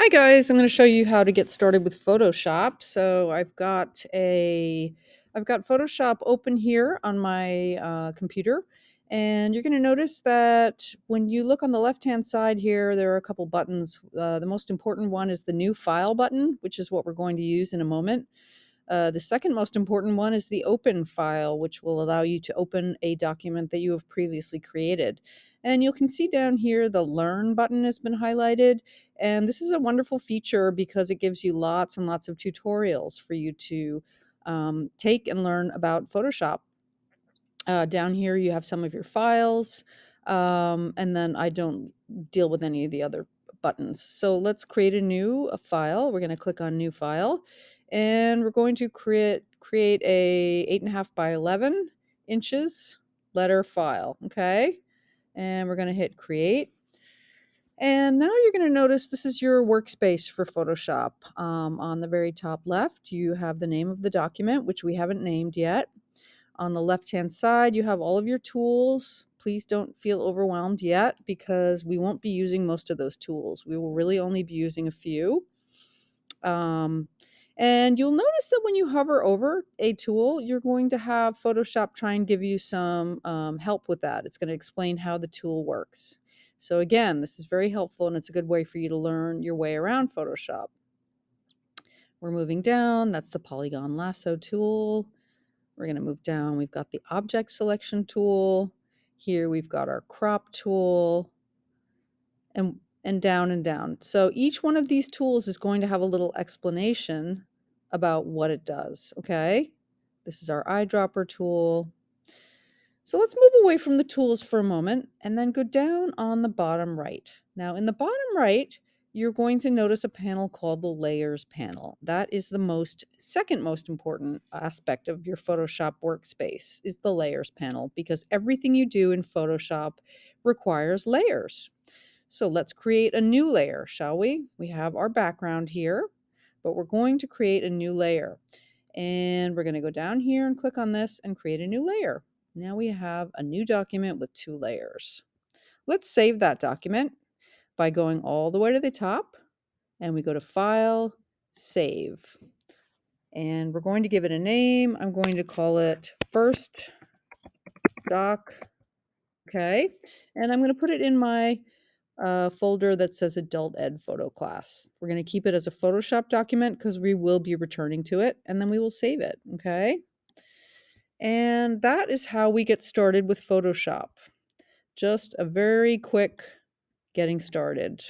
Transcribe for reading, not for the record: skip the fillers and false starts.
Hi guys, I'm going to show you how to get started with Photoshop. So I've got Photoshop open here on my computer, and you're going to notice that when you look on the left-hand side here, there are a couple buttons. The most important one is the New File button, which is what we're going to use in a moment. The second most important one is the Open file, which will allow you to open a document that you have previously created. And you can see down here the Learn button has been highlighted. And this is a wonderful feature because it gives you lots and lots of tutorials for you to take and learn about Photoshop. Down here, you have some of your files, and then I don't deal with any of the other buttons. So let's create a new file. We're going to click on New File, and we're going to create a 8.5 by 11 inches letter file. Okay, and we're going to hit Create. And now you're going to notice this is your workspace for Photoshop. On the very top left, you have the name of the document, which we haven't named yet. On the left-hand side, you have all of your tools. Please don't feel overwhelmed yet because we won't be using most of those tools. We will really only be using a few. Um, and you'll notice that when you hover over a tool, you're going to have Photoshop try and give you some help with that. It's going to explain how the tool works. So again, this is very helpful and it's a good way for you to learn your way around Photoshop. We're moving down. That's the Polygon Lasso tool. We're going to move down. We've got the Object Selection tool. Here we've got our Crop tool, and down and down. So each one of these tools is going to have a little explanation about what it does, okay? This is our eyedropper tool. So let's move away from the tools for a moment and then go down on the bottom right. Now in the bottom right, you're going to notice a panel called the Layers panel. That is the second most important aspect of your Photoshop workspace is the Layers panel because everything you do in Photoshop requires layers. So let's create a new layer, shall we? We have our background here, but we're going to create a new layer. And we're going to go down here and click on this and create a new layer. Now we have a new document with 2 layers. Let's save that document by going all the way to the top, and we go to File, Save. And we're going to give it a name. I'm going to call it First Doc. Okay. And I'm going to put it in my folder that says Adult Ed Photo Class. We're going to keep it as a Photoshop document because we will be returning to it, and then we will save it. Okay. And that is how we get started with Photoshop. Just a very quick getting started.